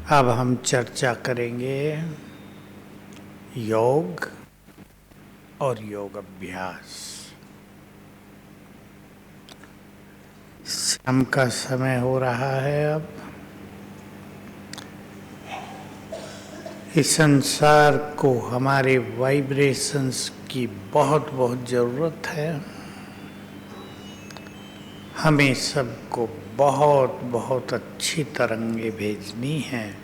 अब हम चर्चा करेंगे योग और योग अभ्यास। शाम का समय हो रहा है। अब इस संसार को हमारे वाइब्रेशंस की बहुत बहुत ज़रूरत है। हमें सबको बहुत बहुत अच्छी तरंगे भेजनी हैं।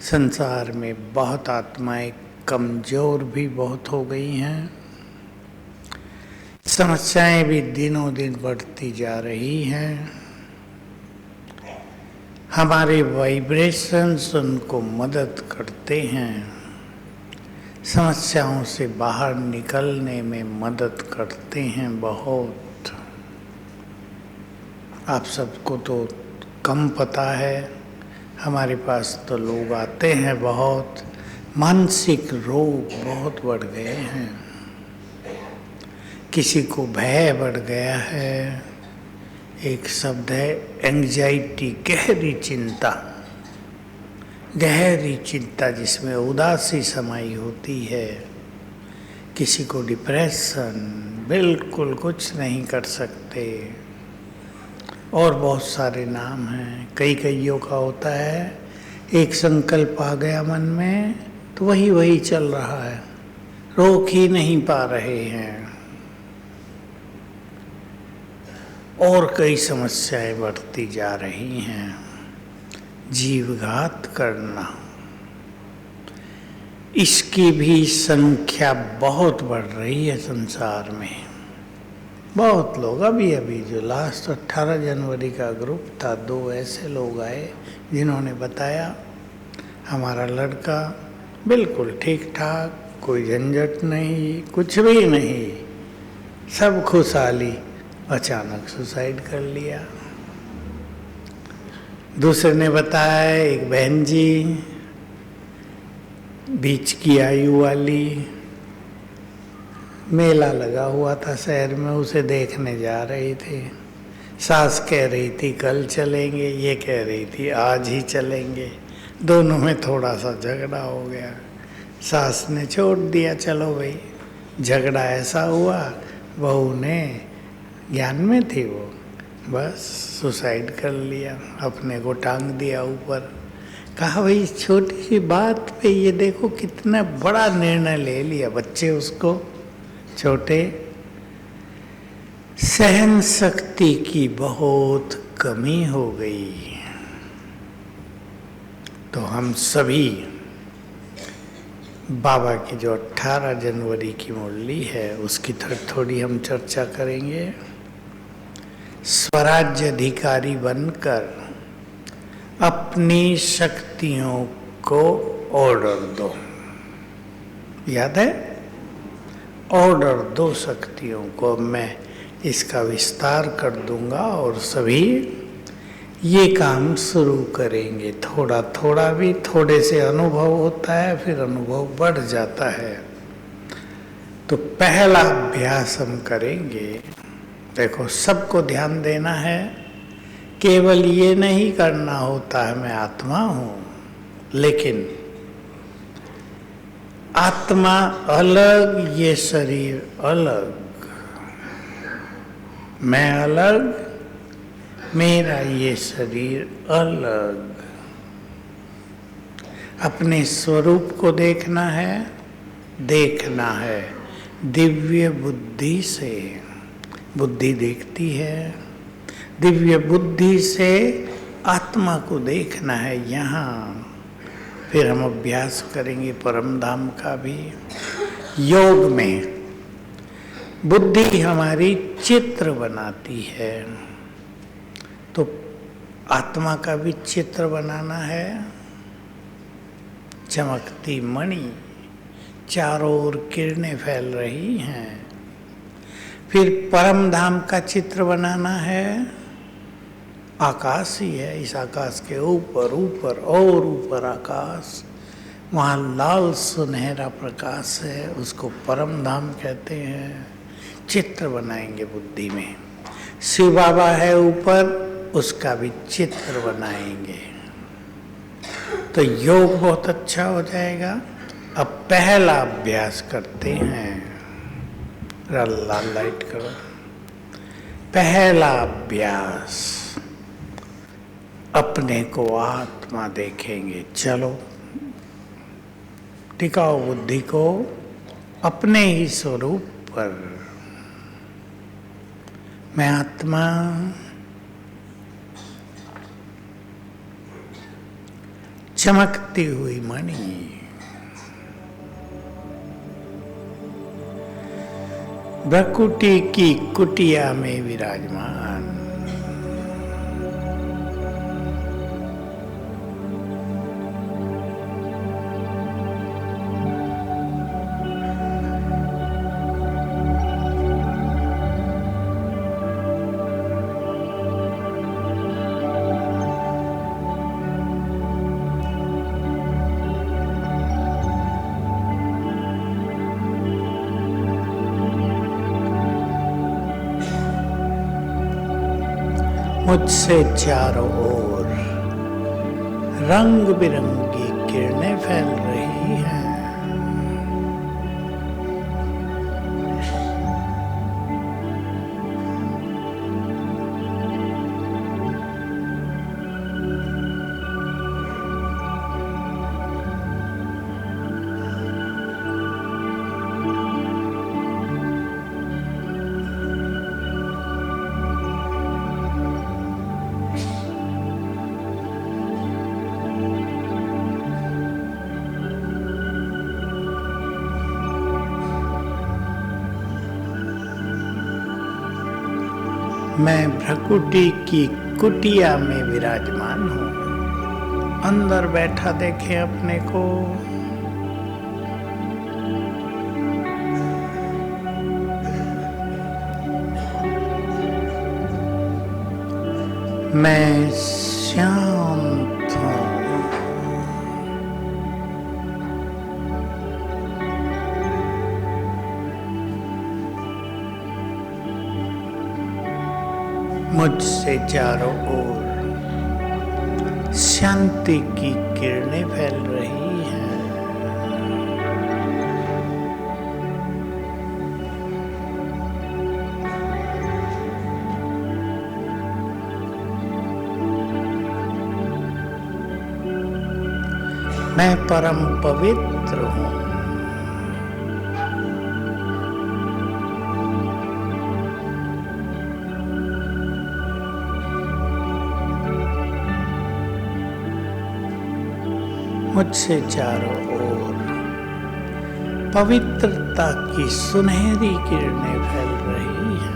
संसार में बहुत आत्माएं कमज़ोर भी बहुत हो गई हैं। समस्याएं भी दिनों दिन बढ़ती जा रही हैं। हमारे वाइब्रेशंस उनको मदद करते हैं, समस्याओं से बाहर निकलने में मदद करते हैं बहुत। आप सबको तो कम पता है, हमारे पास तो लोग आते हैं बहुत। मानसिक रोग बहुत बढ़ गए हैं। किसी को भय बढ़ गया है। एक शब्द है एंग्जाइटी, गहरी चिंता। गहरी चिंता जिसमें उदासी समाई होती है। किसी को डिप्रेशन, बिल्कुल कुछ नहीं कर सकते। और बहुत सारे नाम हैं। कईयों का होता है एक संकल्प आ गया मन में तो वही वही चल रहा है, रोक ही नहीं पा रहे हैं। और कई समस्याएं बढ़ती जा रही हैं। जीवघात करना, इसकी भी संख्या बहुत बढ़ रही है संसार में। बहुत लोग अभी जो लास्ट 18 जनवरी का ग्रुप था, 2 ऐसे लोग आए जिन्होंने बताया हमारा लड़का बिल्कुल ठीक ठाक, कोई झंझट नहीं, कुछ भी नहीं, सब खुशहाली, अचानक सुसाइड कर लिया। दूसरे ने बताया एक बहन जी, बीच की आयु वाली, मेला लगा हुआ था शहर में, उसे देखने जा रही थी। सास कह रही थी कल चलेंगे, ये कह रही थी आज ही चलेंगे। दोनों में थोड़ा सा झगड़ा हो गया। सास ने छोड़ दिया, चलो भाई। झगड़ा ऐसा हुआ, बहू ने, ज्ञान में थी वो, बस सुसाइड कर लिया, अपने को टांग दिया ऊपर। कहा भाई छोटी सी बात पे ये देखो कितना बड़ा निर्णय ले लिया। बच्चे उसको छोटे। सहन शक्ति की बहुत कमी हो गई। तो हम सभी बाबा की जो 18 जनवरी की मुरली है उसकी थोड़ी हम चर्चा करेंगे। स्वराज्य अधिकारी बनकर अपनी शक्तियों को ऑर्डर दो। याद है? ऑर्डर दो शक्तियों को। मैं इसका विस्तार कर दूंगा और सभी ये काम शुरू करेंगे। थोड़ा थोड़ा भी, थोड़े से अनुभव होता है, फिर अनुभव बढ़ जाता है। तो पहला अभ्यास हम करेंगे। देखो, सबको ध्यान देना है। केवल ये नहीं करना होता है मैं आत्मा हूँ, लेकिन आत्मा अलग, ये शरीर अलग। मैं अलग, मेरा ये शरीर अलग। अपने स्वरूप को देखना है दिव्य बुद्धि से। बुद्धि देखती है, दिव्य बुद्धि से आत्मा को देखना है यहाँ। फिर हम अभ्यास करेंगे परम धाम का भी। योग में बुद्धि हमारी चित्र बनाती है, तो आत्मा का भी चित्र बनाना है। चमकती मणि, चारों ओर किरणें फैल रही हैं। फिर परम धाम का चित्र बनाना है। आकाश ही है, इस आकाश के ऊपर ऊपर और ऊपर आकाश, वहाँ लाल सुनहरा प्रकाश है, उसको परम धाम कहते हैं। चित्र बनाएंगे बुद्धि में। शिव बाबा है ऊपर, उसका भी चित्र बनाएंगे। तो योग बहुत अच्छा हो जाएगा। अब पहला अभ्यास करते हैं। लाल लाइट करो। पहला अभ्यास, अपने को आत्मा देखेंगे। चलो, टिकाओ बुद्धि को अपने ही स्वरूप पर। मैं आत्मा चमकती हुई मणि, भ्रकुटी की कुटिया में विराजमान। मुझसे चारों ओर रंग बिरंगी किरणें फैल रही हैं। मैं भ्रकुटी की कुटिया में विराजमान हूँ। अंदर बैठा देखें अपने को। मैं शांत हूँ। मुझसे चारों ओर शांति की किरणें फैल रही हैं। मैं परम पवित्र हूँ। मुझसे चारों ओर पवित्रता की सुनहरी किरणें फैल रही हैं।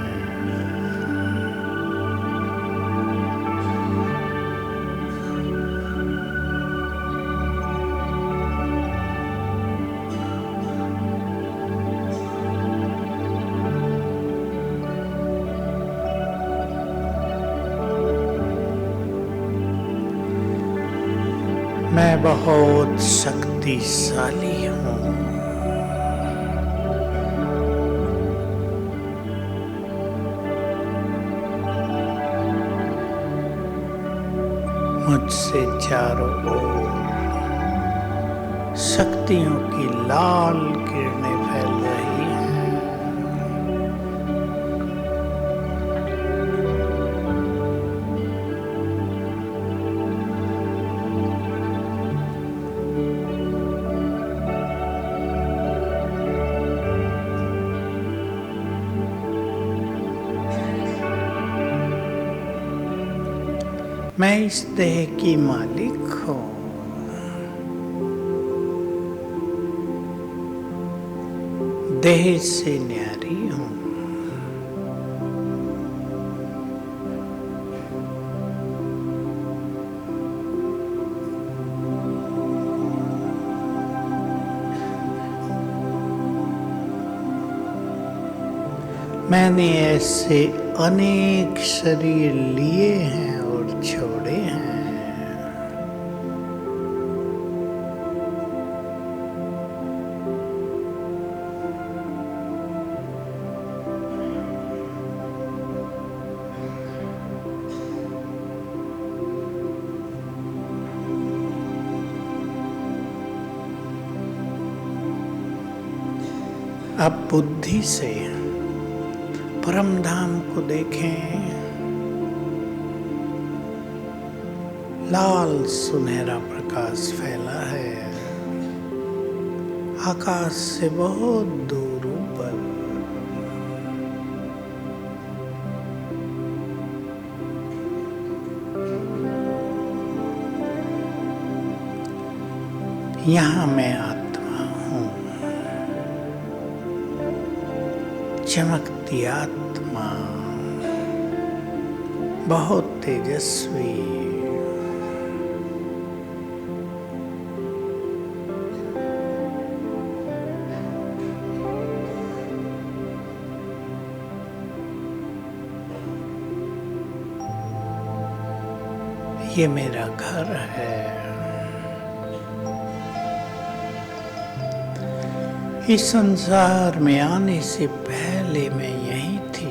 मैं बहुत शक्तिशाली हूँ। मुझसे चारों ओर शक्तियों की लाल किरणें फैल रही हैं। मैं इस देह की मालिक हूँ। देह से न्यारी हूँ। मैंने ऐसे अनेक शरीर लिए हैं और छोड़े हैं। अब बुद्धि से परम धाम को देखें। लाल सुनहरा प्रकाश फैला है आकाश से बहुत दूर ऊपर। यहाँ मैं आत्मा हूँ, चमकती आत्मा, बहुत तेजस्वी। ये मेरा घर है। इस संसार में आने से पहले मैं यहीं थी।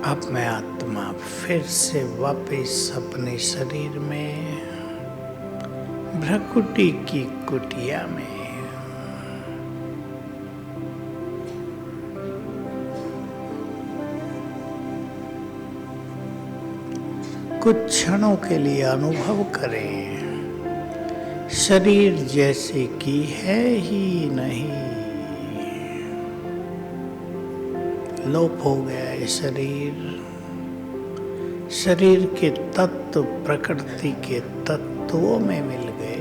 अब मैं आत्मा फिर से वापस अपने शरीर में, भ्रकुटी की कुटिया में। कुछ क्षणों के लिए अनुभव करें, शरीर जैसे कि है ही नहीं, लोप हो गया है शरीर। शरीर के तत्व प्रकृति के तत्वों में मिल गए।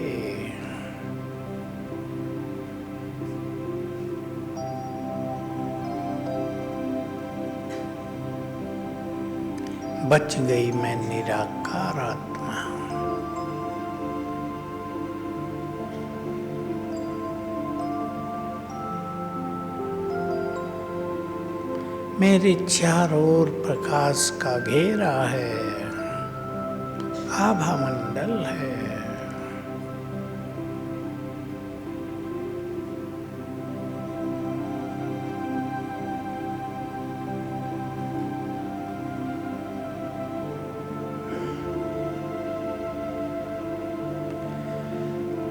बच गई मैं निराकार आत्मा। मेरे चारों ओर प्रकाश का घेरा है, आभा मंडल है।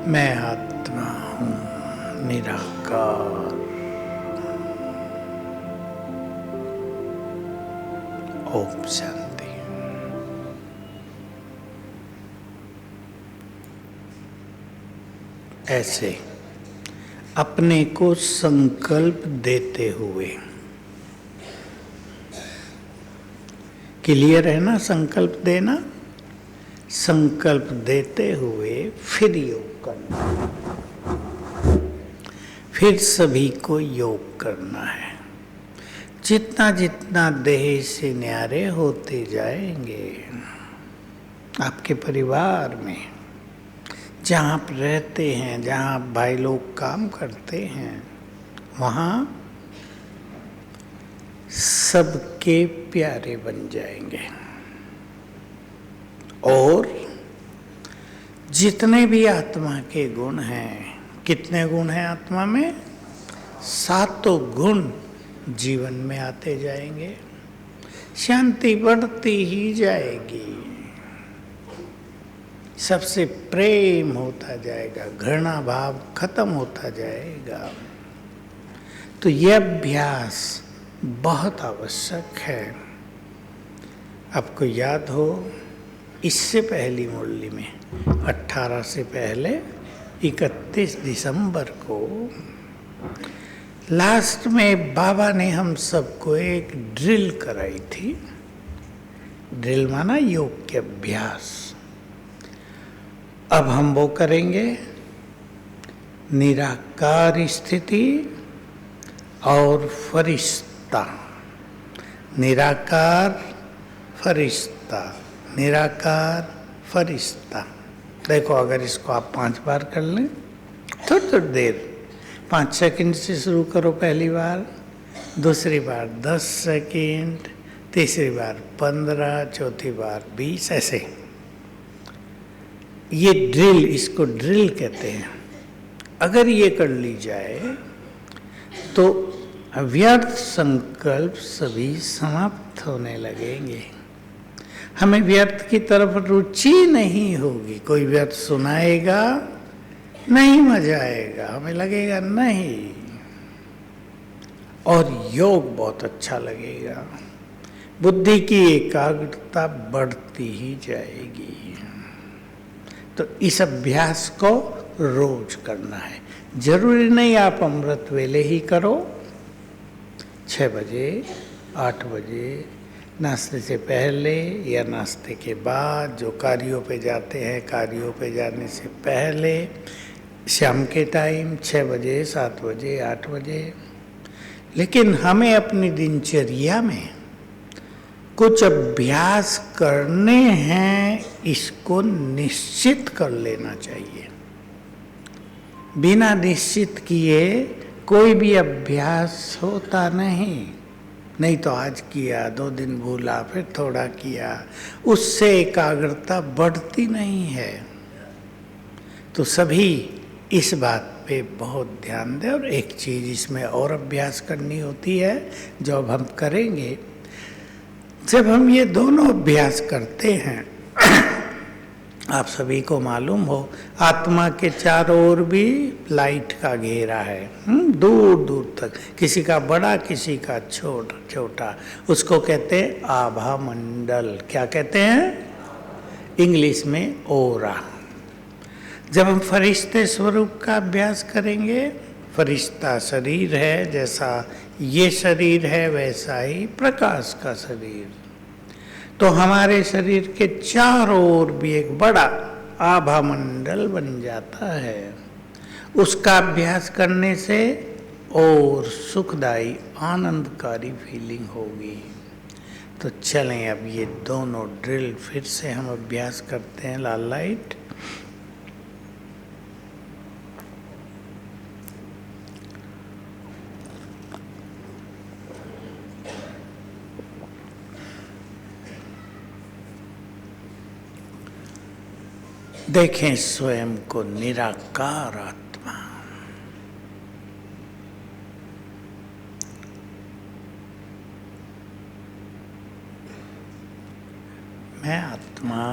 मैं आत्मा हूँ, निराकार। ओम शांति। ऐसे अपने को संकल्प देते हुए, क्लियर है ना? संकल्प देना, संकल्प देते हुए फिर योग करना, फिर सभी को योग करना है। जितना जितना देह से न्यारे होते जाएंगे, आपके परिवार में जहाँ आप रहते हैं, जहाँ आप भाई लोग काम करते हैं, वहाँ सबके प्यारे बन जाएंगे। और जितने भी आत्मा के गुण हैं, कितने गुण हैं आत्मा में? 7 गुण जीवन में आते जाएंगे, शांति बढ़ती ही जाएगी, सबसे प्रेम होता जाएगा, घृणा भाव खत्म होता जाएगा। तो यह अभ्यास बहुत आवश्यक है। आपको याद हो, इससे पहली मुरली में 18 से पहले 31 दिसंबर को लास्ट में बाबा ने हम सबको एक ड्रिल कराई थी। ड्रिल माना योग के अभ्यास। अब हम वो करेंगे, निराकार स्थिति और फरिश्ता। निराकार फरिश्ता, निराकार फरिश्ता। देखो, अगर इसको आप 5 बार कर लें, थोड़ी थोड़ी देर 5 सेकंड से शुरू करो पहली बार, दूसरी बार 10 सेकंड, तीसरी बार 15, चौथी बार 20, ऐसे। ये ड्रिल, इसको ड्रिल कहते हैं। अगर ये कर ली जाए तो व्यर्थ संकल्प सभी समाप्त होने लगेंगे। हमें व्यर्थ की तरफ रुचि नहीं होगी। कोई व्यर्थ सुनाएगा, नहीं मजा आएगा, हमें लगेगा नहीं, और योग बहुत अच्छा लगेगा। बुद्धि की एकाग्रता बढ़ती ही जाएगी। तो इस अभ्यास को रोज करना है। जरूरी नहीं आप अमृत वेले ही करो, 6 बजे, 8 बजे, नाश्ते से पहले या नाश्ते के बाद, जो कार्यों पे जाते हैं कार्यों पे जाने से पहले, शाम के टाइम 6 बजे, 7 बजे, 8 बजे। लेकिन हमें अपनी दिनचर्या में कुछ अभ्यास करने हैं, इसको निश्चित कर लेना चाहिए। बिना निश्चित किए कोई भी अभ्यास होता नहीं तो आज किया, 2 दिन भूला, फिर थोड़ा किया, उससे एकाग्रता बढ़ती नहीं है। तो सभी इस बात पे बहुत ध्यान दें। और एक चीज इसमें और अभ्यास करनी होती है, जो अब हम करेंगे। जब हम ये दोनों अभ्यास करते हैं, आप सभी को मालूम हो, आत्मा के चारों ओर भी लाइट का घेरा है, दूर दूर तक, किसी का बड़ा, किसी का छोटा। उसको कहते हैं आभा मंडल। क्या कहते हैं? इंग्लिश में ओरा। जब हम फरिश्ते स्वरूप का अभ्यास करेंगे, फरिश्ता शरीर है, जैसा ये शरीर है वैसा ही प्रकाश का शरीर, तो हमारे शरीर के चारों ओर भी एक बड़ा आभा मंडल बन जाता है। उसका अभ्यास करने से और सुखदायी आनंदकारी फीलिंग होगी। तो चलें अब ये दोनों ड्रिल फिर से हम अभ्यास करते हैं। लाल लाइट। देखें स्वयं को निराकार आत्मा। मैं आत्मा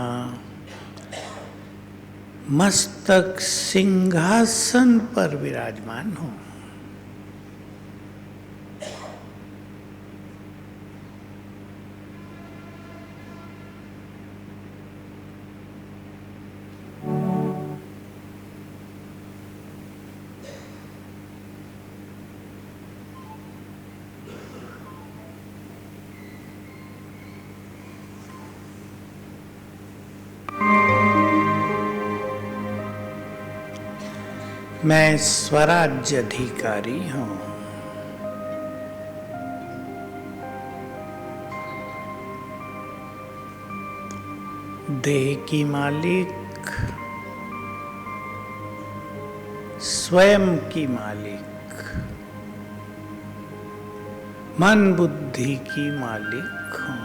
मस्तक सिंहासन पर विराजमान हूं। मैं स्वराज्य अधिकारी हूं। देह की मालिक, स्वयं की मालिक, मन बुद्धि की मालिक हूं।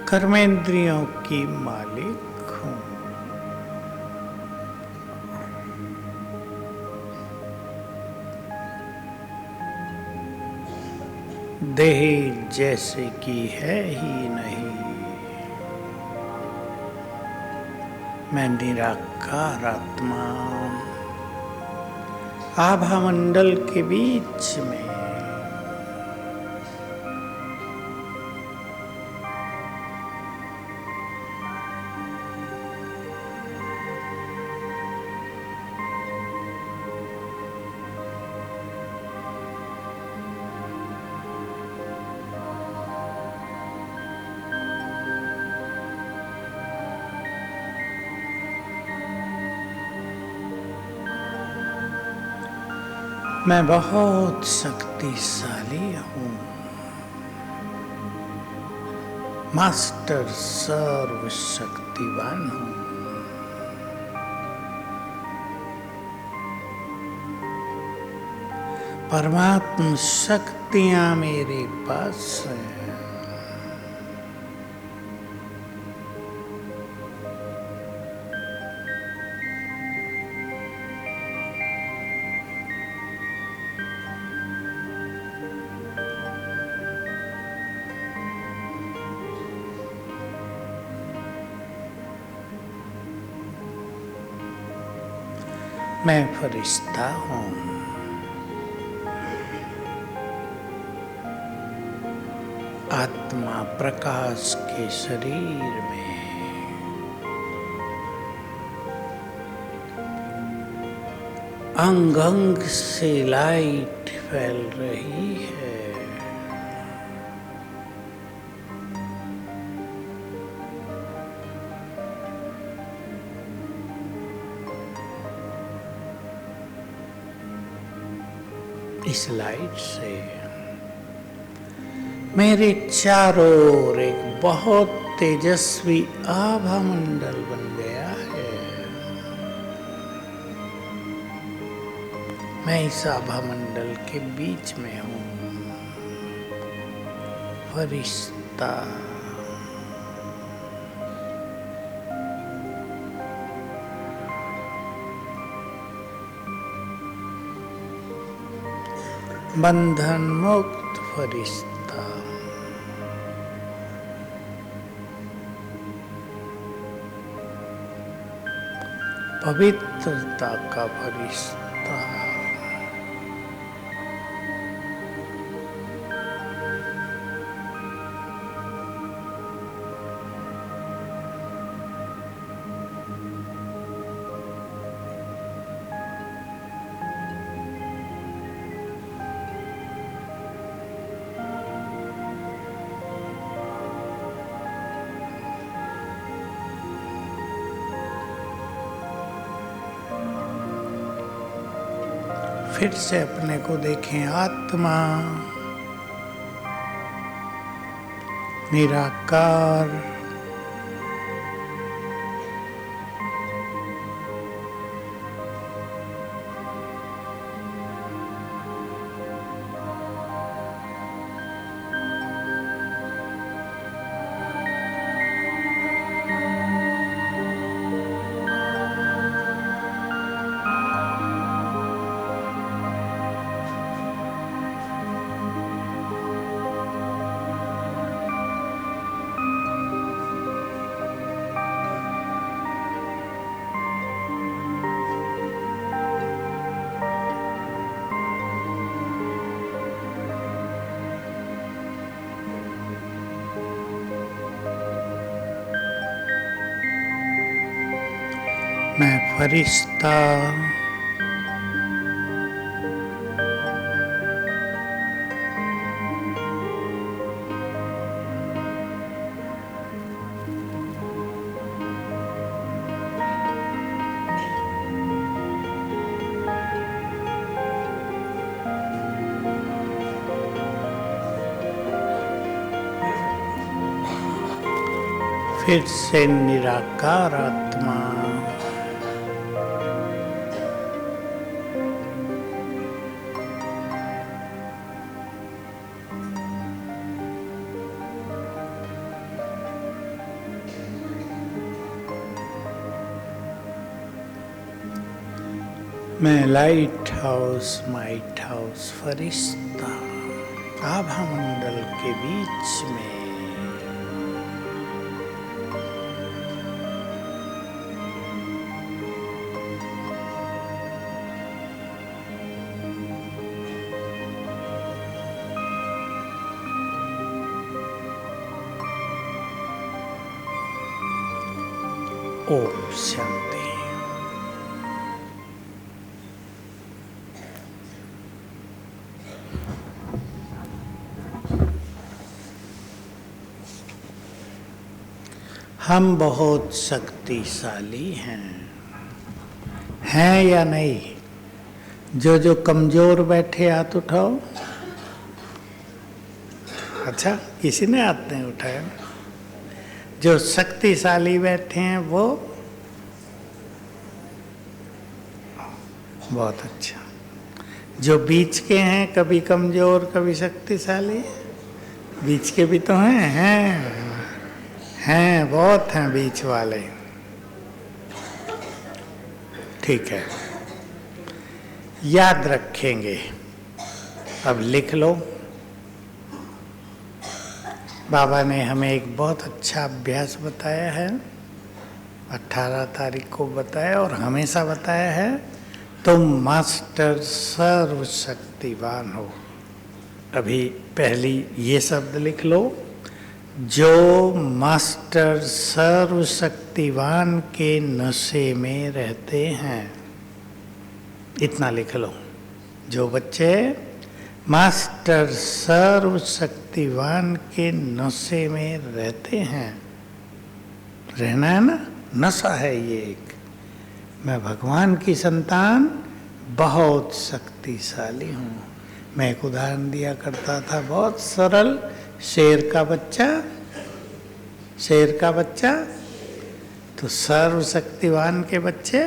कर्मेंद्रियों की मालिक हूं। देह जैसे की है ही नहीं। मैं निराकार आत्मा आभा मंडल के बीच में। मैं बहुत शक्तिशाली हूं। मास्टर सर्वशक्ति। शक्तिवान हूं। परमात्म शक्तियां मेरे पास हैं। मैं फरिश्ता हूं। आत्मा प्रकाश के शरीर में। अंग अंग से लाइट फैल रही है। इस लाइट से मेरे चारों ओर एक बहुत तेजस्वी आभा मंडल बन गया है। मैं इस आभा मंडल के बीच में हूं, फरिश्ता। बंधन मुक्त फरिश्ता। पवित्रता का फरिश्ता। फिर से अपने को देखें, आत्मा निराकार, मैं फरिश्ता। फिर से निराकार आत्मा। मैं लाइट हाउस माइट हाउस फरिश्ता, आभा मंडल के बीच में। ओम शांति। हम बहुत शक्तिशाली हैं या नहीं? जो कमजोर बैठे हाथ उठाओ। अच्छा, किसी ने हाथ नहीं उठाया। जो शक्तिशाली बैठे हैं वो बहुत अच्छा। जो बीच के हैं, कभी कमजोर कभी शक्तिशाली, बीच के भी तो हैं बहुत हैं बीच वाले। ठीक है, याद रखेंगे। अब लिख लो। बाबा ने हमें एक बहुत अच्छा अभ्यास बताया है, 18 तारीख को बताया और हमेशा बताया है। तुम मास्टर सर्वशक्तिवान हो। अभी पहली ये शब्द लिख लो, जो मास्टर सर्वशक्तिवान के नशे में रहते हैं। इतना लिख लो। जो बच्चे मास्टर सर्वशक्तिवान के नशे में रहते हैं, रहना है ना, नशा है ये एक। मैं भगवान की संतान बहुत शक्तिशाली हूँ। मैं एक उदाहरण दिया करता था, बहुत सरल। शेर का बच्चा तो सर्वशक्तिवान के बच्चे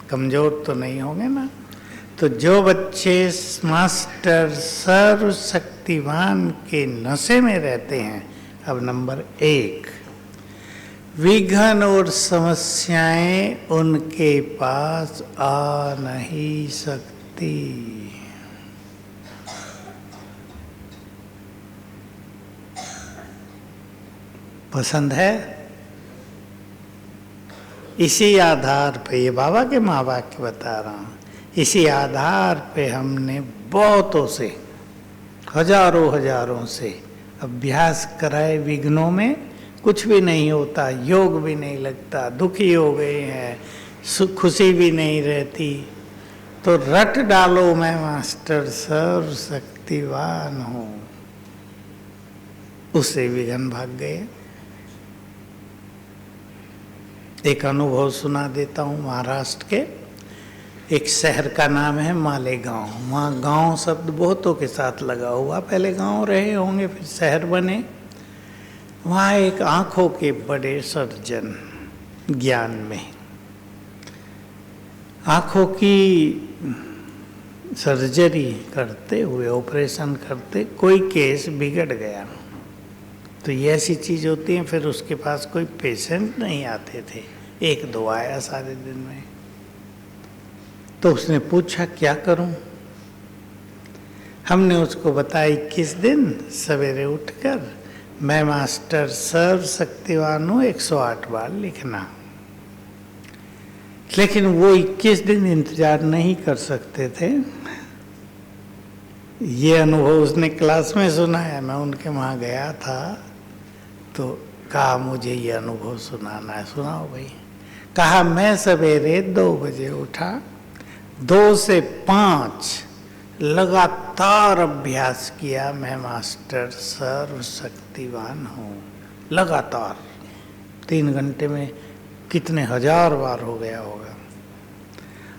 कमजोर तो नहीं होंगे ना। तो जो बच्चे मास्टर सर्वशक्तिवान के नशे में रहते हैं, अब नंबर 1, विघ्न और समस्याएं उनके पास आ नहीं सकती। पसंद है? इसी आधार पे, ये बाबा के माँ बाप के बता रहा हूँ, इसी आधार पे हमने बहुतों से, हजारों से अभ्यास कराए। विघ्नों में कुछ भी नहीं होता, योग भी नहीं लगता, दुखी हो गए हैं, खुशी भी नहीं रहती, तो रट डालो मैं मास्टर सर्वशक्तिवान हूँ, उससे विघ्न भाग गए। एक अनुभव सुना देता हूँ। महाराष्ट्र के एक शहर का नाम है मालेगांव। वहाँ गांव शब्द बहुतों के साथ लगा हुआ, पहले गांव रहे होंगे फिर शहर बने। वहाँ एक आँखों के बड़े सर्जन, ज्ञान में आँखों की सर्जरी करते हुए, ऑपरेशन करते, कोई केस बिगड़ गया। तो ये ऐसी चीज़ होती है, फिर उसके पास कोई पेशेंट नहीं आते थे, 1-2 आया सारे दिन में। तो उसने पूछा क्या करूं? हमने उसको बताया 21 दिन सवेरे उठकर मैं मास्टर सर्वशक्तिवान हूँ 108 बार लिखना। लेकिन वो 21 दिन इंतजार नहीं कर सकते थे। ये अनुभव उसने क्लास में सुनाया, मैं उनके वहाँ गया था तो कहा मुझे ये अनुभव सुनाना है। सुनाओ भाई। कहा मैं सवेरे 2 बजे उठा, 2 से 5 लगातार अभ्यास किया, मैं मास्टर सर्वशक्तिवान हूँ। लगातार 3 घंटे में कितने हजार बार हो गया होगा।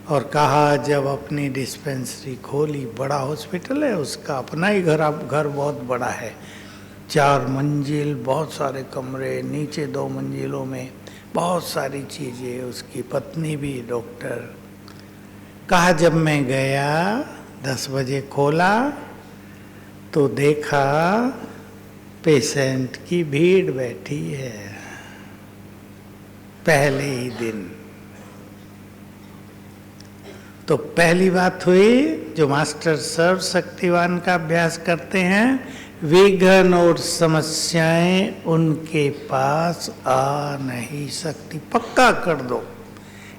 और कहा जब अपनी डिस्पेंसरी खोली, बड़ा हॉस्पिटल है उसका, अपना ही घर बहुत बड़ा है, 4 मंजिल, बहुत सारे कमरे, नीचे 2 मंजिलों में बहुत सारी चीज़ें, उसकी पत्नी भी डॉक्टर। कहा जब मैं गया 10 बजे खोला तो देखा पेशेंट की भीड़ बैठी है, पहले ही दिन। तो पहली बात हुई, जो मास्टर सर्वशक्तिवान का अभ्यास करते हैं, विघ्न और समस्याएं उनके पास आ नहीं सकती। पक्का कर दो।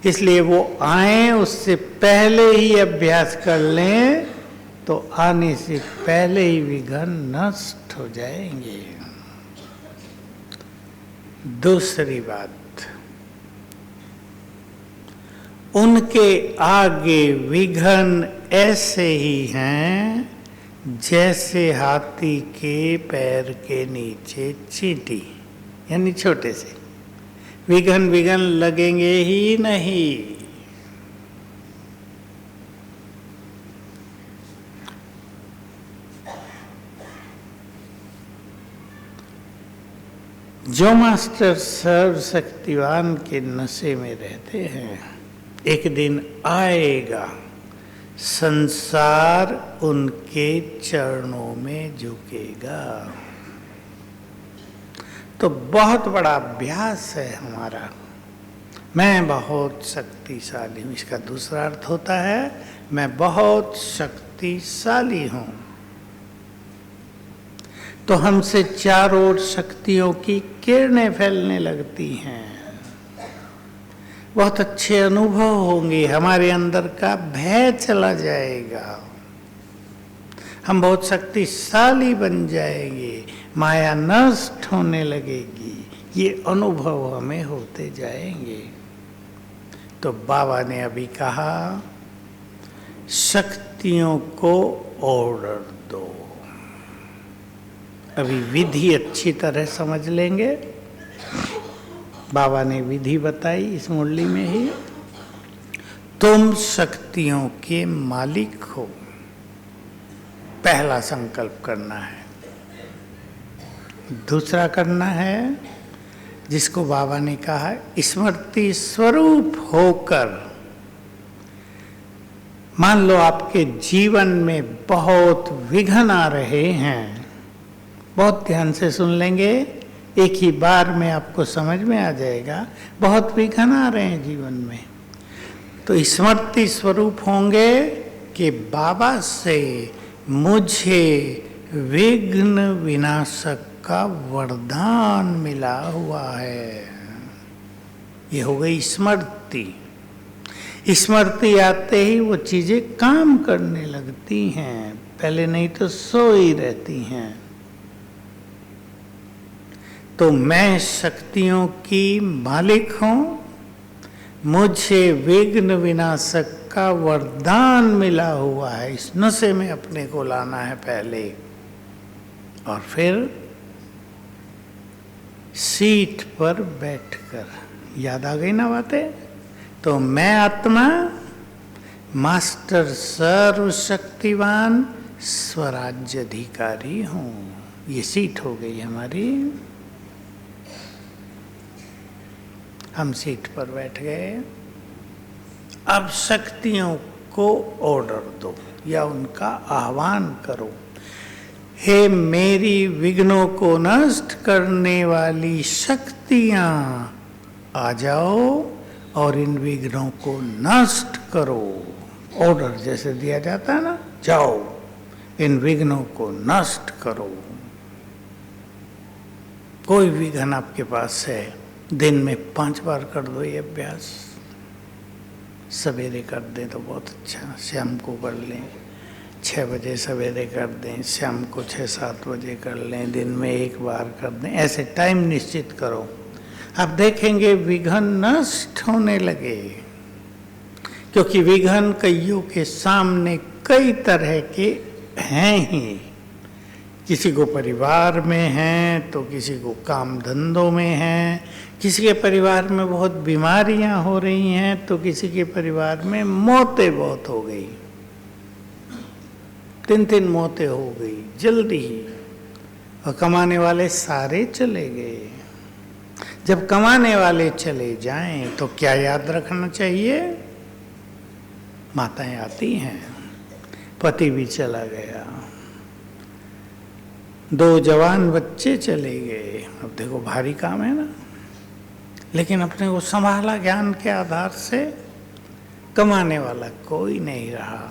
इसलिए वो आए उससे पहले ही अभ्यास कर लें तो आने से पहले ही विघ्न नष्ट हो जाएंगे। दूसरी बात, उनके आगे विघ्न ऐसे ही हैं जैसे हाथी के पैर के नीचे चींटी, यानी छोटे से। विघ्न लगेंगे ही नहीं। जो मास्टर सर्वशक्तिवान के नशे में रहते हैं, एक दिन आएगा संसार उनके चरणों में झुकेगा। तो बहुत बड़ा अभ्यास है हमारा। मैं बहुत शक्तिशाली हूं, इसका दूसरा अर्थ होता है मैं बहुत शक्तिशाली हूं। तो हमसे चारों ओर शक्तियों की किरणें फैलने लगती हैं। बहुत अच्छे अनुभव होंगे, हमारे अंदर का भय चला जाएगा, हम बहुत शक्तिशाली बन जाएंगे, माया नष्ट होने लगेगी। ये अनुभव हमें होते जाएंगे। तो बाबा ने अभी कहा शक्तियों को ऑर्डर दो। अभी विधि अच्छी तरह समझ लेंगे। बाबा ने विधि बताई इस मुरली में ही। तुम शक्तियों के मालिक हो, पहला संकल्प करना है। दूसरा करना है जिसको बाबा ने कहा स्मृति स्वरूप होकर। मान लो आपके जीवन में बहुत विघ्न आ रहे हैं, बहुत ध्यान से सुन लेंगे, एक ही बार में आपको समझ में आ जाएगा। बहुत विघ्न आ रहे हैं जीवन में, तो स्मृति स्वरूप होंगे कि बाबा से मुझे विघ्न विनाशक का वरदान मिला हुआ है। ये हो गई स्मृति। स्मृति आते ही वो चीजें काम करने लगती हैं, पहले नहीं तो सोई रहती हैं। तो मैं शक्तियों की मालिक हूं, मुझे विघ्न विनाशक का वरदान मिला हुआ है। इस नशे में अपने को लाना है पहले, और फिर सीट पर बैठकर। याद आ गई ना बातें? तो मैं आत्मा मास्टर सर्वशक्तिवान स्वराज्य अधिकारी हूं। ये सीट हो गई हमारी। हम सीट पर बैठ गए। अब शक्तियों को ऑर्डर दो या उनका आह्वान करो। हे मेरी विघ्नों को नष्ट करने वाली शक्तियां, आ जाओ और इन विघ्नों को नष्ट करो। ऑर्डर जैसे दिया जाता है ना, जाओ इन विघ्नों को नष्ट करो। कोई विघ्न आपके पास है, दिन में 5 बार कर दो ये अभ्यास। सवेरे कर दें तो बहुत अच्छा, शाम को कर लें, 6 बजे सवेरे कर दें, शाम को 6-7 बजे कर लें, दिन में 1 बार कर दें। ऐसे टाइम निश्चित करो, आप देखेंगे विघ्न नष्ट होने लगे। क्योंकि विघ्न कईयों के सामने कई तरह के हैं ही। किसी को परिवार में हैं, तो किसी को काम धंधों में हैं, किसी के परिवार में बहुत बीमारियां हो रही हैं, तो किसी के परिवार में मौतें बहुत हो गई। 3 मौतें हो गई जल्दी ही, और कमाने वाले सारे चले गए। जब कमाने वाले चले जाएं तो क्या याद रखना चाहिए? माताएं आती हैं, पति भी चला गया, 2 जवान बच्चे चले गए। अब देखो भारी काम है ना, लेकिन अपने को संभाला ज्ञान के आधार से। कमाने वाला कोई नहीं रहा,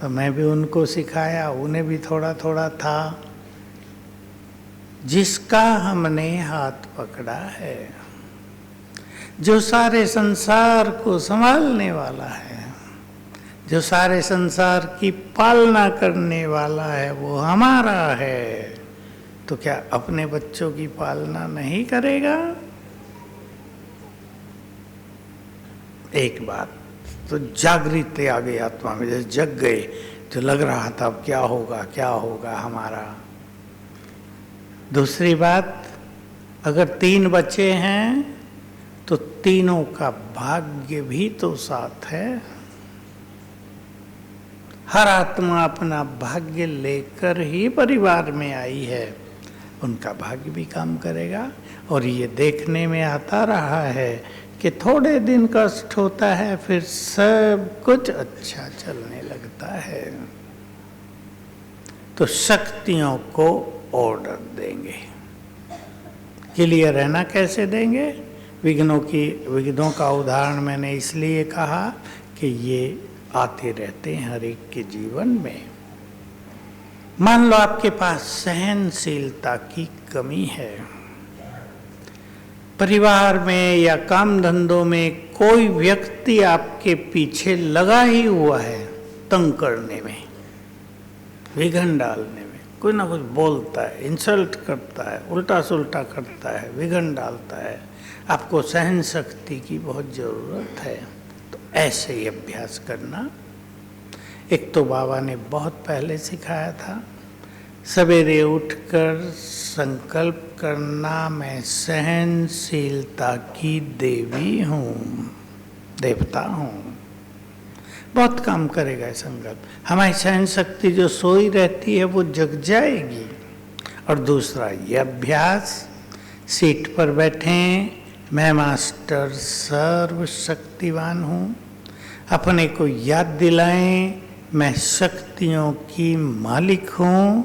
तो मैं भी उनको सिखाया, उन्हें भी थोड़ा थोड़ा था। जिसका हमने हाथ पकड़ा है, जो सारे संसार को संभालने वाला है, जो सारे संसार की पालना करने वाला है, वो हमारा है। तो क्या अपने बच्चों की पालना नहीं करेगा? एक बात तो जागृत आ गई आत्मा में, जैसे जग गए, तो लग रहा था अब क्या होगा क्या होगा हमारा। दूसरी बात, अगर 3 बच्चे हैं तो तीनों का भाग्य भी तो साथ है। हर आत्मा अपना भाग्य लेकर ही परिवार में आई है। उनका भाग्य भी काम करेगा। और ये देखने में आता रहा है कि थोड़े दिन कष्ट होता है, फिर सब कुछ अच्छा चलने लगता है। तो शक्तियों को ऑर्डर देंगे। क्लियर है ना कैसे देंगे? विघ्नों का उदाहरण मैंने इसलिए कहा कि ये आते रहते हैं हर एक के जीवन में। मान लो आपके पास सहनशीलता की कमी है, परिवार में या काम धंधों में कोई व्यक्ति आपके पीछे लगा ही हुआ है तंग करने में, विघन डालने में, कोई ना कुछ बोलता है, इंसल्ट करता है, उल्टा सुल्टा करता है, विघन डालता है, आपको सहन शक्ति की बहुत ज़रूरत है। तो ऐसे ही अभ्यास करना। एक तो बाबा ने बहुत पहले सिखाया था, सवेरे उठकर संकल्प करना, मैं सहनशीलता की देवी हूँ, देवता हूँ। बहुत काम करेगा ये संकल्प। हमारी सहन शक्ति जो सोई रहती है वो जग जाएगी। और दूसरा ये अभ्यास, सीट पर बैठें, मैं मास्टर सर्वशक्तिवान हूँ, अपने को याद दिलाएं मैं शक्तियों की मालिक हूँ,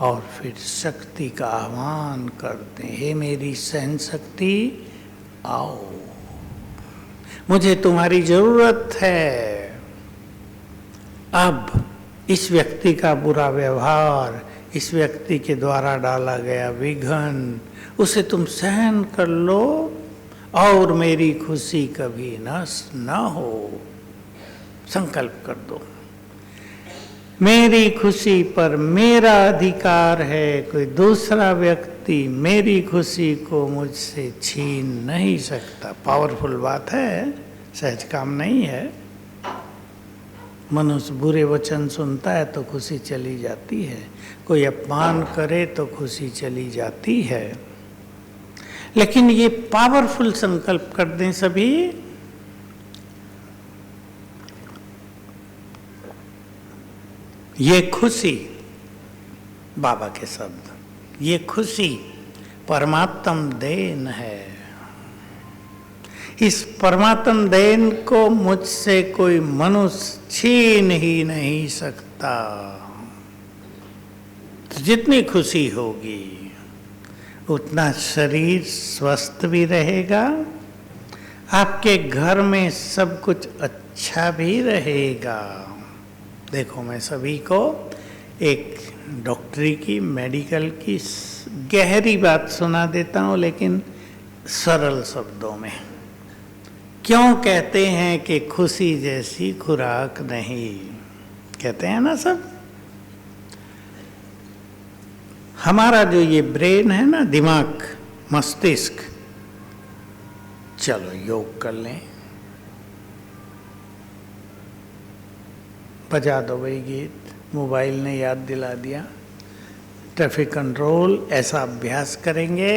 और फिर शक्ति का आह्वान करते हैं, हे मेरी सहन शक्ति आओ, मुझे तुम्हारी जरूरत है। अब इस व्यक्ति का बुरा व्यवहार, इस व्यक्ति के द्वारा डाला गया विघन, उसे तुम सहन कर लो और मेरी खुशी कभी नष्ट न हो। संकल्प कर दो, मेरी खुशी पर मेरा अधिकार है, कोई दूसरा व्यक्ति मेरी खुशी को मुझसे छीन नहीं सकता। पावरफुल बात है, सहज काम नहीं है। मनुष्य बुरे वचन सुनता है तो खुशी चली जाती है, कोई अपमान करे तो खुशी चली जाती है। लेकिन ये पावरफुल संकल्प कर दें सभी, ये खुशी, बाबा के शब्द, ये खुशी परमात्म देन है। इस परमात्म देन को मुझसे कोई मनुष्य छीन ही नहीं सकता। तो जितनी खुशी होगी उतना शरीर स्वस्थ भी रहेगा, आपके घर में सब कुछ अच्छा भी रहेगा। देखो, मैं सभी को एक डॉक्टरी की, मेडिकल की गहरी बात सुना देता हूँ, लेकिन सरल शब्दों में। क्यों कहते हैं कि खुशी जैसी खुराक नहीं, कहते हैं ना सब। हमारा जो ये ब्रेन है ना, दिमाग, मस्तिष्क, चलो योग कर लें, बजा दो वही गीत, मोबाइल ने याद दिला दिया। ट्रैफिक कंट्रोल, ऐसा अभ्यास करेंगे,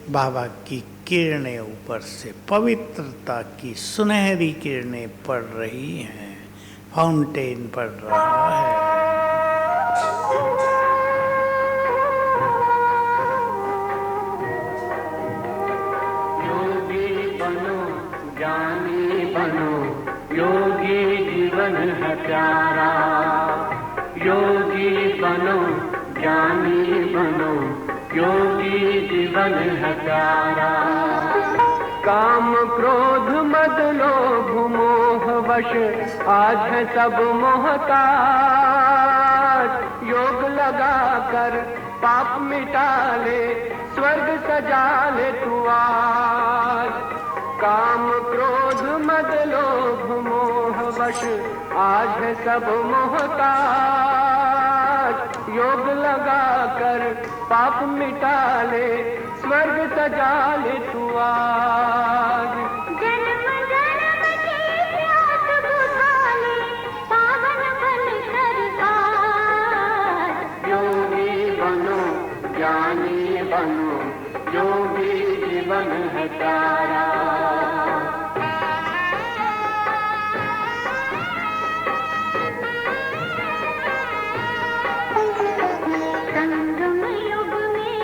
बाबा की किरणें ऊपर से, पवित्रता की सुनहरी किरणें पड़ रही हैं, फाउंटेन पड़ रहा है। योगी बनो, ज्ञानी बनो, योगी जीवन है प्यारा। योगी बनो, ज्ञानी बनो, योगी जीवन है प्यारा। काम क्रोध मद लोभ मोह वश आज है सब मोहताज। योग लगा कर पाप मिटा ले, स्वर्ग सजा ले तू आज। काम क्रोध मद लोभ मोह वश आज है सब मोहताज। योग लगा कर पाप मिटा ले, स्वर्ग सजा ले तू आज। जन्म जन्म की प्यास बुझा ले, पावन बन कर आज। योगी बनो, ज्ञानी बनो, योगी जीवन है प्यारा। संगम युग में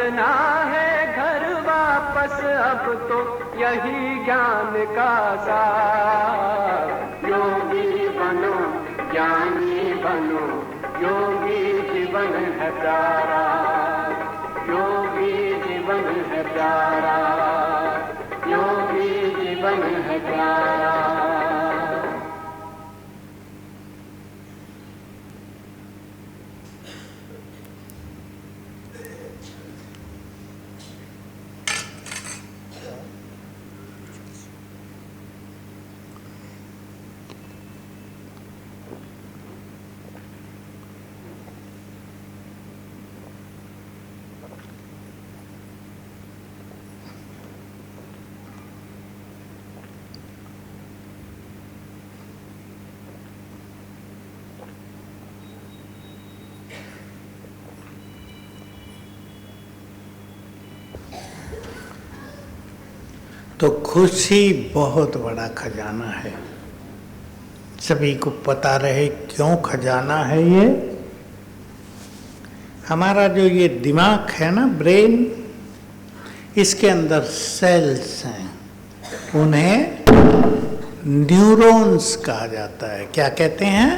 चलना है घर वापस अब तो यही ज्ञान का सार। योगी बनो ज्ञानी बनो, योगी जीवन है प्यारा, योगी जीवन है प्यारा, योगी जीवन है प्यारा। तो खुशी बहुत बड़ा खजाना है। सभी को पता रहे क्यों खजाना है ये। हमारा जो ये दिमाग है ना, ब्रेन, इसके अंदर सेल्स हैं, उन्हें न्यूरॉन्स कहा जाता है। क्या कहते हैं?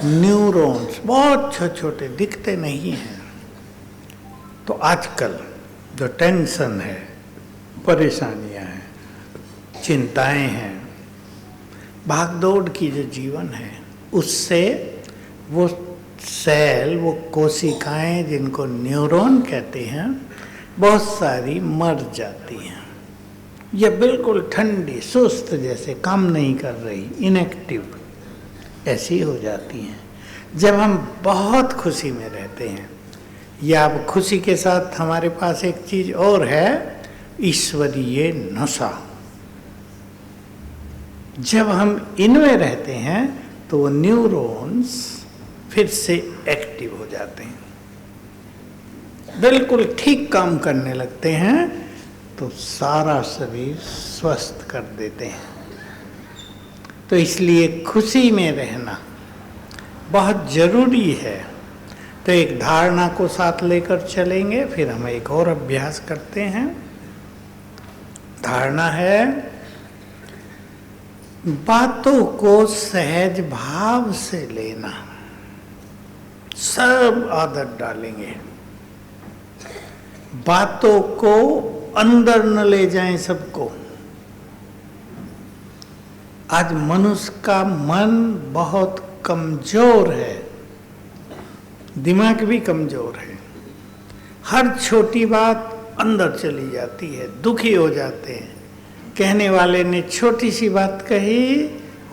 न्यूरॉन्स। बहुत छोटे छोटे, दिखते नहीं हैं। तो आजकल जो टेंशन है, परेशानियां हैं, चिंताएं हैं, भागदौड़ की जो जीवन है, उससे वो सेल, वो कोशिकाएं जिनको न्यूरॉन कहते हैं, बहुत सारी मर जाती हैं। ये बिल्कुल ठंडी, सुस्त, जैसे काम नहीं कर रही, इनएक्टिव ऐसी हो जाती हैं। जब हम बहुत खुशी में रहते हैं, या अब खुशी के साथ हमारे पास एक चीज और है, ईश्वरीय नशा। जब हम इनमें रहते हैं तो वो न्यूरॉन्स फिर से एक्टिव हो जाते हैं, बिल्कुल ठीक काम करने लगते हैं, तो सारा शरीर स्वस्थ कर देते हैं। तो इसलिए खुशी में रहना बहुत जरूरी है। तो एक धारणा को साथ लेकर चलेंगे, फिर हम एक और अभ्यास करते हैं। धारणा है, बातों को सहज भाव से लेना। सब आदत डालेंगे, बातों को अंदर न ले जाएं सबको। आज मनुष्य का मन बहुत कमजोर है, दिमाग भी कमजोर है। हर छोटी बात अंदर चली जाती है, दुखी हो जाते हैं। कहने वाले ने छोटी सी बात कही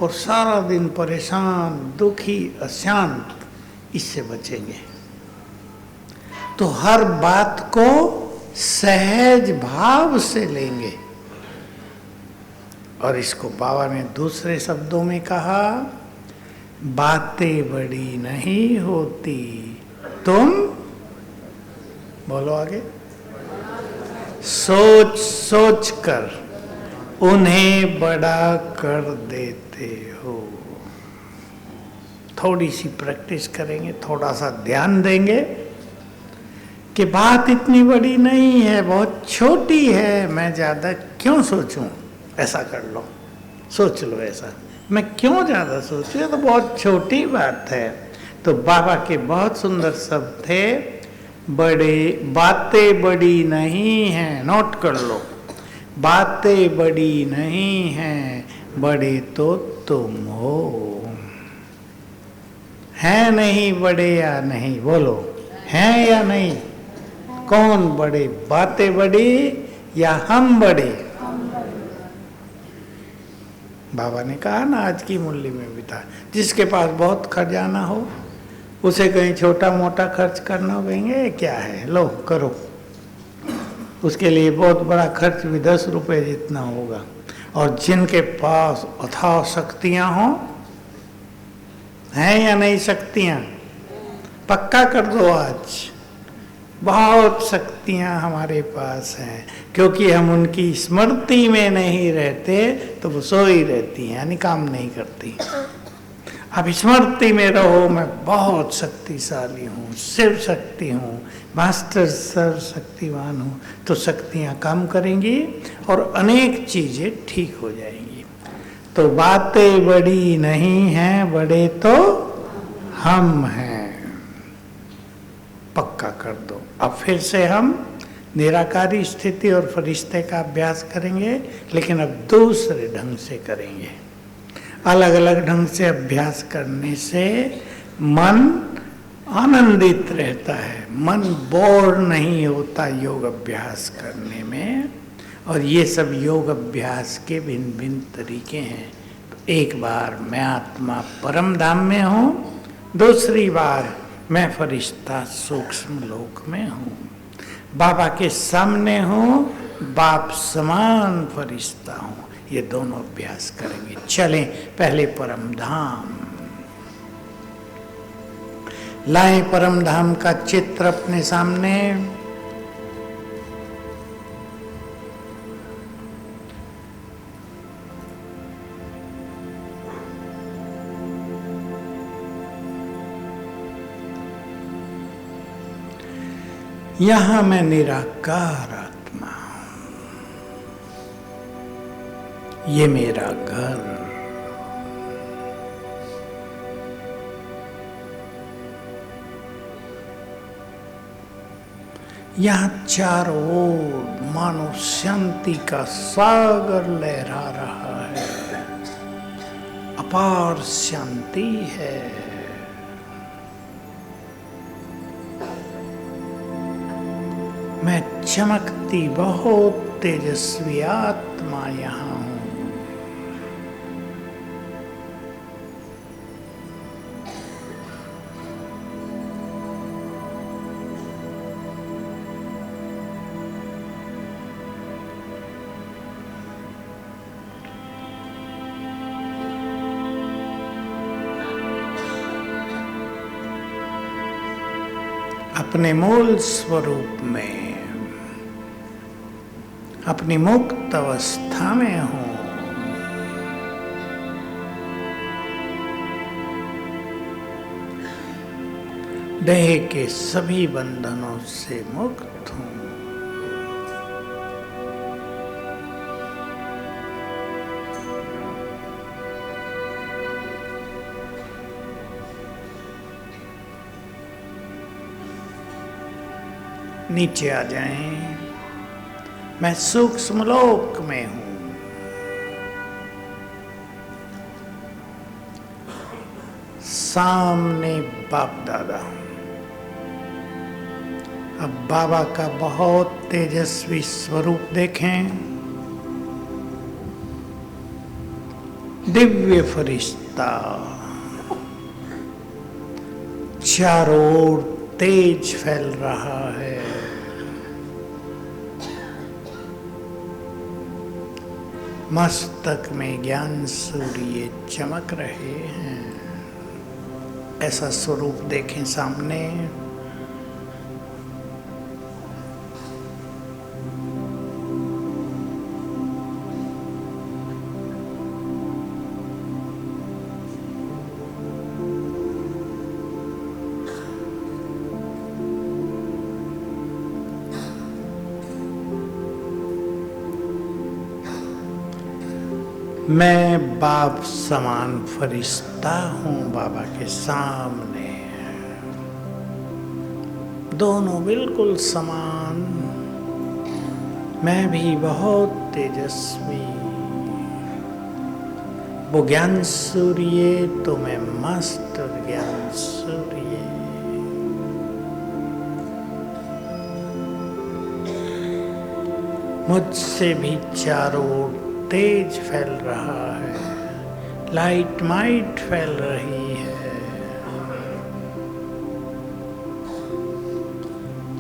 और सारा दिन परेशान, दुखी, अशांत। इससे बचेंगे तो हर बात को सहज भाव से लेंगे। और इसको बाबा ने दूसरे शब्दों में कहा, बातें बड़ी नहीं होती, तुम बोलो आगे, सोच सोच कर उन्हें बड़ा कर देते हो। थोड़ी सी प्रैक्टिस करेंगे, थोड़ा सा ध्यान देंगे कि बात इतनी बड़ी नहीं है, बहुत छोटी है, मैं ज्यादा क्यों सोचूं। ऐसा कर लो, सोच लो ऐसा, मैं क्यों ज्यादा सोचूं, ये तो बहुत छोटी बात है। तो बाबा के बहुत सुंदर शब्द थे, बड़े, बातें बड़ी नहीं हैं, नोट कर लो, बातें बड़ी नहीं हैं, बड़े तो तुम हो। हैं नहीं बड़े या नहीं, बोलो, हैं या नहीं? कौन बड़े, बातें बड़ी या हम बड़े? बाबा ने कहा ना, आज की मुरली में भी था, जिसके पास बहुत खजाना हो उसे कहीं छोटा मोटा खर्च करना होंगे, क्या है, लो करो। उसके लिए बहुत बड़ा खर्च भी 10 रुपए जितना होगा। और जिनके पास अथाह शक्तियां हो, हैं या नहीं शक्तियां? पक्का कर दो आज, बहुत शक्तियां हमारे पास हैं, क्योंकि हम उनकी स्मृति में नहीं रहते तो वो सोई रहती हैं, यानी काम नहीं करती। अब स्मृति में रहो, मैं बहुत शक्तिशाली हूँ, शिव शक्ति हूँ, मास्टर सर्वशक्तिवान हूँ, तो शक्तियाँ काम करेंगी और अनेक चीजें ठीक हो जाएंगी। तो बातें बड़ी नहीं हैं, बड़े तो हम हैं। पक्का कर दो। अब फिर से हम निराकारी स्थिति और फरिश्ते का अभ्यास करेंगे, लेकिन अब दूसरे ढंग से करेंगे। अलग अलग ढंग से अभ्यास करने से मन आनंदित रहता है, मन बोर नहीं होता योग अभ्यास करने में। और ये सब योग अभ्यास के भिन्न भिन्न तरीके हैं। तो एक बार मैं आत्मा परम धाम में हूँ, दूसरी बार मैं फरिश्ता सूक्ष्म लोक में हूँ, बाबा के सामने हूँ, बाप समान फरिश्ता हूँ। ये दोनों अभ्यास करेंगे। चलें पहले परम धाम। लाएं परम धाम का चित्र अपने सामने। यहां मैं निराकार आत्मा हूं, ये मेरा घर। यहां चारों ओर मानो शांति का सागर लहरा रहा है, अपार शांति है। मैं चमकती बहुत तेजस्वी आत्मा यहाँ हूँ। अपने मूल स्वरूप में, अपनी मुक्त अवस्था में हूं। देह के सभी बंधनों से मुक्त हूं। नीचे आ जाएं। मैं सूक्ष्म लोक में हूं। सामने बाप दादा। अब बाबा का बहुत तेजस्वी स्वरूप देखें। दिव्य फरिश्ता, चारों ओर तेज फैल रहा है। मस्तक में ज्ञान सूर्य चमक रहे हैं। ऐसा स्वरूप देखें सामने। मैं बाप समान फरिश्ता हूं बाबा के सामने। दोनों बिल्कुल समान। मैं भी बहुत तेजस्वी। वो ज्ञान सूर्य तो मैं मस्त ज्ञान सूर्य। मुझसे भी चारों ओर तेज फैल रहा है, लाइट माइट फैल रही है।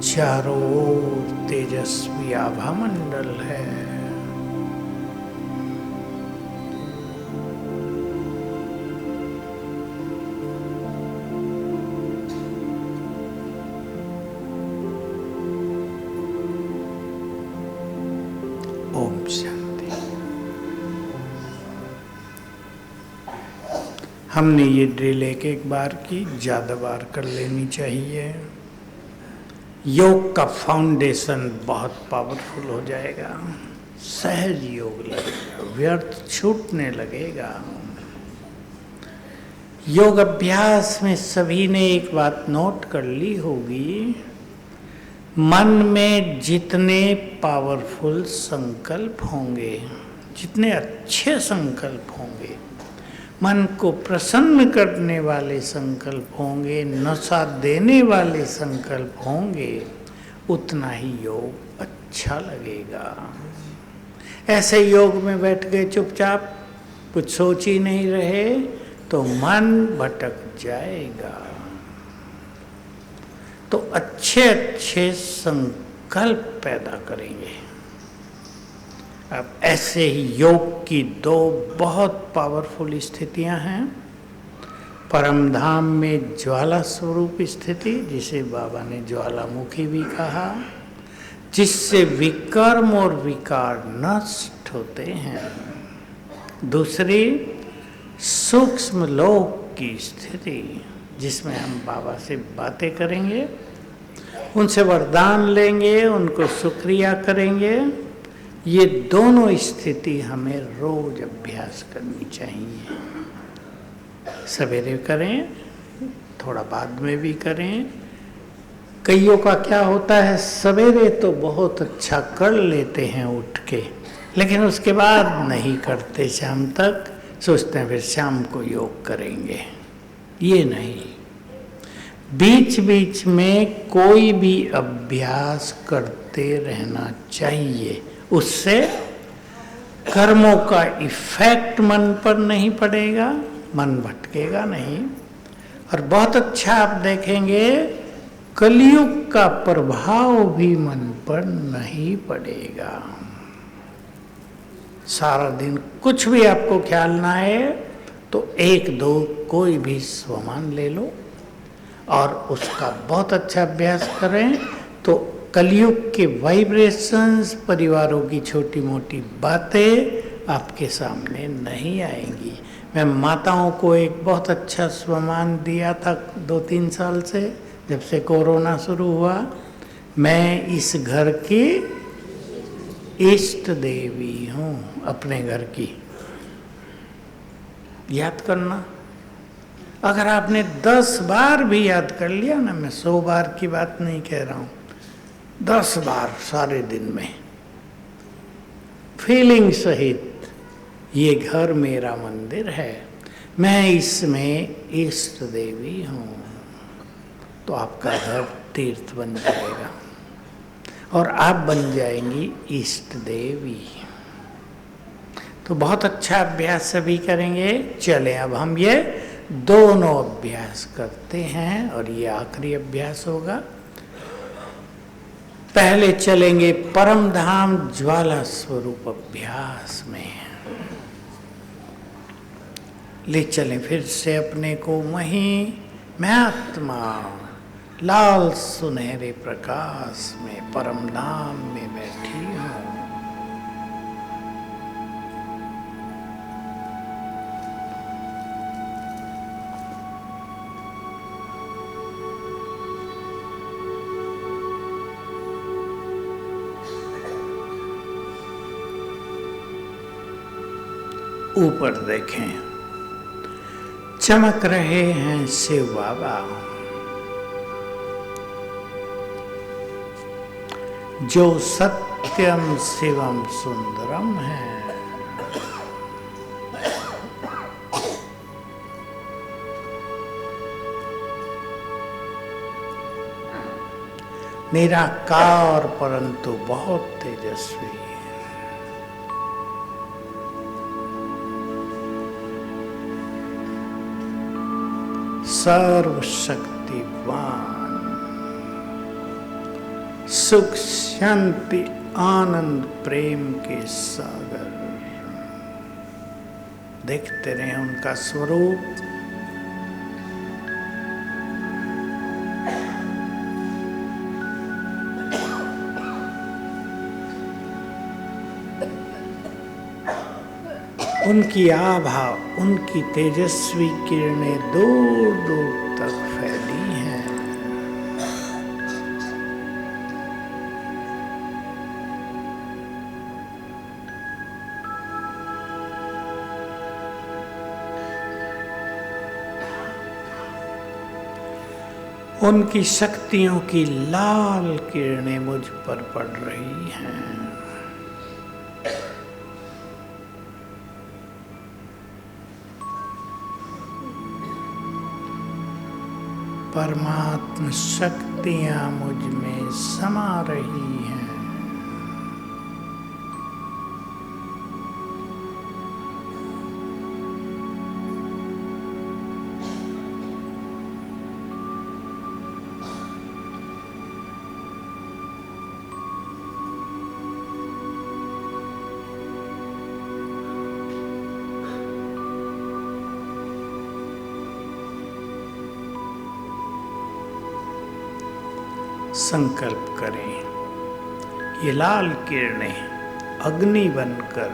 चारों ओर तेजस्वी आभा मंडल है। ओम शांति। हमने ये ड्रिल एक बार की, ज़्यादा बार कर लेनी चाहिए। योग का फाउंडेशन बहुत पावरफुल हो जाएगा। सहज योग लगेगा, व्यर्थ छूटने लगेगा। योग अभ्यास में सभी ने एक बात नोट कर ली होगी, मन में जितने पावरफुल संकल्प होंगे, जितने अच्छे संकल्प होंगे, मन को प्रसन्न करने वाले संकल्प होंगे, नशा देने वाले संकल्प होंगे, उतना ही योग अच्छा लगेगा। ऐसे योग में बैठ गए चुपचाप, कुछ सोच ही नहीं रहे, तो मन भटक जाएगा। तो अच्छे अच्छे संकल्प पैदा करेंगे। अब ऐसे ही योग की दो बहुत पावरफुल स्थितियां हैं। परम धाम में ज्वाला स्वरूप स्थिति, जिसे बाबा ने ज्वालामुखी भी कहा, जिससे विकर्म और विकार नष्ट होते हैं। दूसरी सूक्ष्म लोक की स्थिति, जिसमें हम बाबा से बातें करेंगे, उनसे वरदान लेंगे, उनको शुक्रिया करेंगे। ये दोनों स्थिति हमें रोज अभ्यास करनी चाहिए। सवेरे करें, थोड़ा बाद में भी करें। कईयों का क्या होता है, सवेरे तो बहुत अच्छा कर लेते हैं उठ के, लेकिन उसके बाद नहीं करते, शाम तक सोचते हैं फिर शाम को योग करेंगे। ये नहीं, बीच बीच में कोई भी अभ्यास करते रहना चाहिए। उससे कर्मों का इफेक्ट मन पर नहीं पड़ेगा, मन भटकेगा नहीं। और बहुत अच्छा आप देखेंगे, कलयुग का प्रभाव भी मन पर नहीं पड़ेगा। सारा दिन कुछ भी आपको ख्याल ना आए तो एक दो कोई भी स्वमान ले लो और उसका बहुत अच्छा अभ्यास करें, तो कलयुग के वाइब्रेशंस, परिवारों की छोटी मोटी बातें आपके सामने नहीं आएंगी। मैं माताओं को एक बहुत अच्छा स्वमान दिया था 2-3 साल से, जब से कोरोना शुरू हुआ। मैं इस घर की इष्ट देवी हूँ, अपने घर की। याद करना, अगर आपने 10 बार भी याद कर लिया ना, मैं 100 बार की बात नहीं कह रहा हूँ, 10 बार सारे दिन में फीलिंग सहित, ये घर मेरा मंदिर है, मैं इसमें इष्ट देवी हूँ, तो आपका घर तीर्थ बन जाएगा और आप बन जाएंगी इष्ट देवी। तो बहुत अच्छा अभ्यास सभी करेंगे। चले अब हम ये दोनों अभ्यास करते हैं और ये आखिरी अभ्यास होगा। पहले चलेंगे परम धाम ज्वाला स्वरूप अभ्यास में। ले चलें फिर से अपने को वहीं, मैं आत्मा लाल सुनहरे प्रकाश में परम धाम में बैठी हूँ। ऊपर देखें, चमक रहे हैं शिव बाबा, जो सत्यम शिवम सुंदरम है। निराकार परंतु बहुत तेजस्वी, सर्वशक्तिवान, सुख शांति आनंद प्रेम के सागर। देखते रहे उनका स्वरूप। उनकी आभा, उनकी तेजस्वी किरणें दूर दूर तक फैली हैं। उनकी शक्तियों की लाल किरणें मुझ पर पड़ रही हैं। परमात्म शक्तियां मुझ में समा रही हैं। संकल्प करें, ये लाल किरणें अग्नि बनकर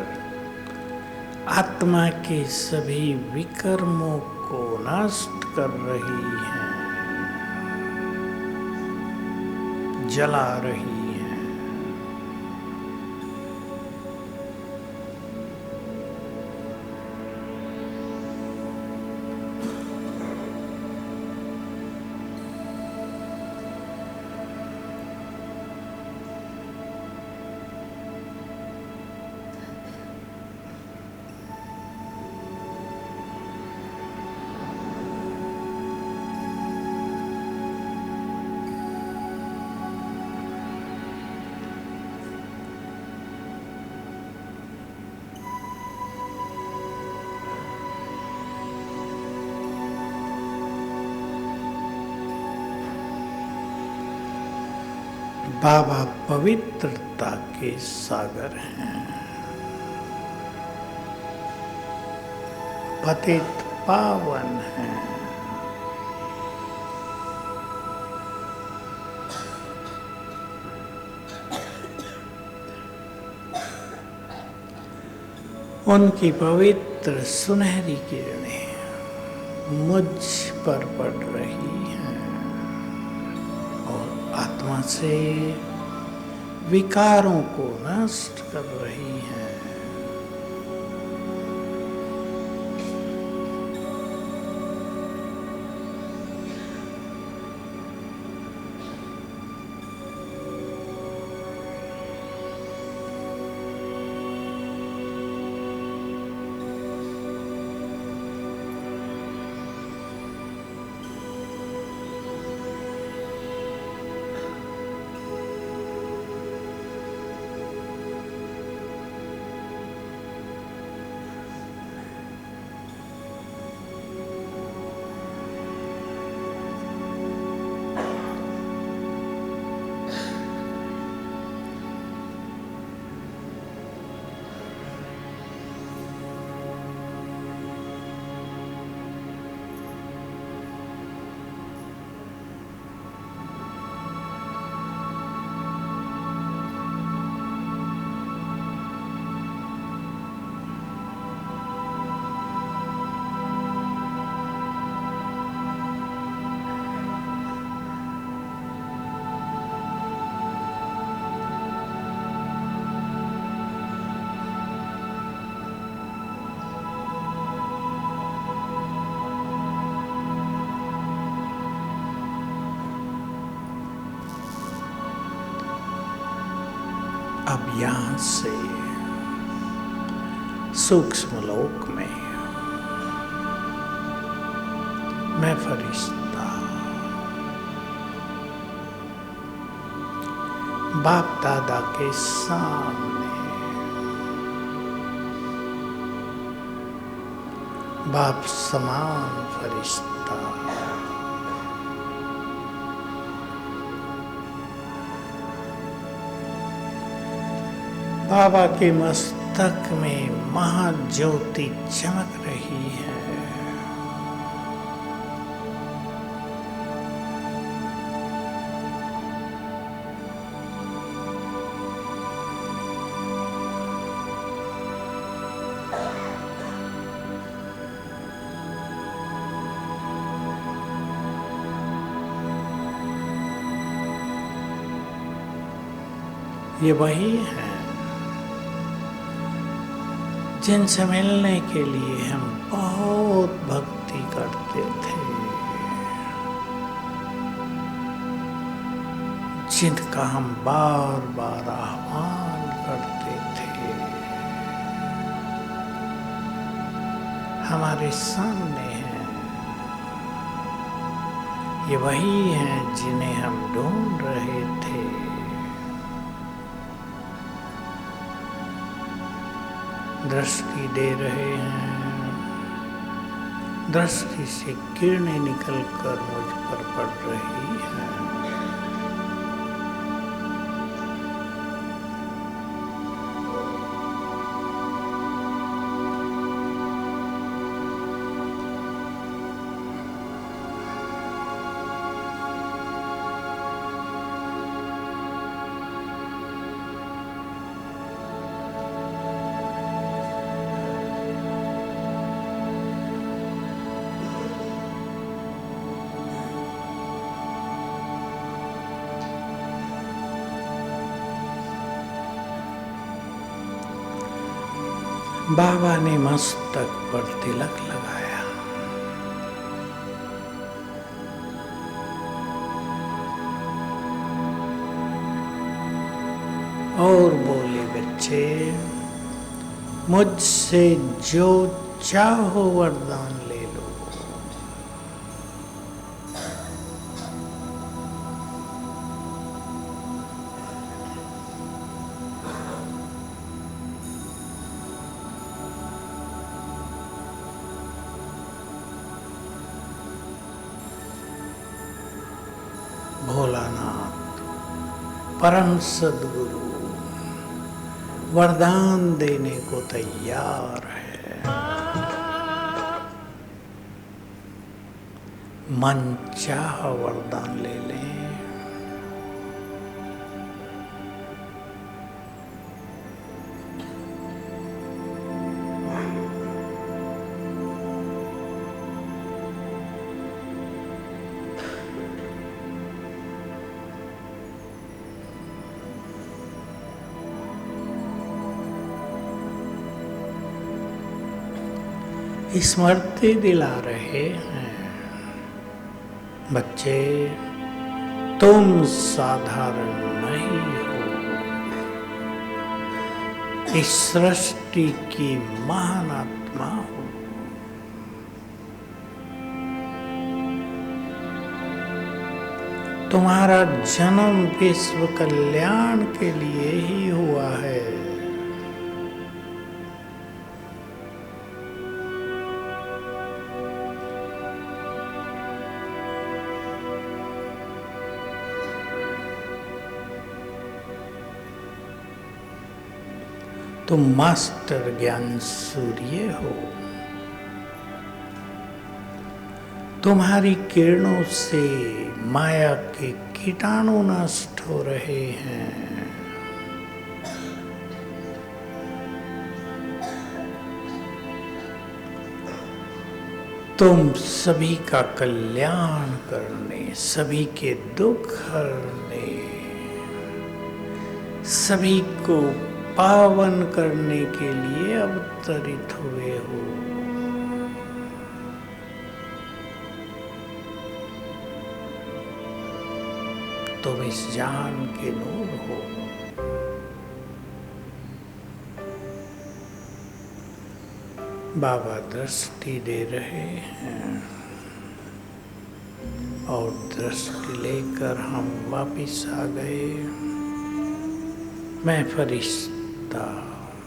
आत्मा के सभी विकर्मों को नष्ट कर रही हैं, जला रही हैं। बाबा पवित्रता के सागर हैं, पतित पावन हैं। उनकी पवित्र सुनहरी किरणें मुझ पर पड़ रही हैं और आत्मा से विकारों को नष्ट कर रही हैं। अब यहां से सूक्ष्म लोक में मैं फरिश्ता बाप दादा के सामने बाप समान फरिश्ता बाबा के मस्तक में महाज्योति चमक रही है। ये वही है जिनसे मिलने के लिए हम बहुत भक्ति करते थे। जिनका हम बार बार आह्वान करते थे, हमारे सामने हैं। ये वही हैं जिन्हें हम ढूंढ रहे थे। दृष्टि दे रहे हैं, दृष्टि से किरणें निकलकर मुझ पर पड़ रही हैं। बाबा ने मस्तक पर तिलक लगाया और बोले, बच्चे मुझसे जो चाहो वरदान ले लो। भोलानाथ परम सद्गुरु वरदान देने को तैयार है। मनचाहा वरदान ले लें। स्मृति दिला रहे हैं, बच्चे तुम साधारण नहीं हो, इस सृष्टि की महान आत्मा हो। तुम्हारा जन्म विश्व कल्याण के लिए ही हुआ है। तुम मास्टर ज्ञान सूर्य हो। तुम्हारी किरणों से माया के कीटाणु नष्ट हो रहे हैं। तुम सभी का कल्याण करने, सभी के दुख हरने, सभी को पावन करने के लिए अवतरित हुए हो। तुम इस जान के नूर हो। बाबा दृष्टि दे रहे हैं और दृष्टि लेकर हम वापिस आ गए। मैं फरिश्ता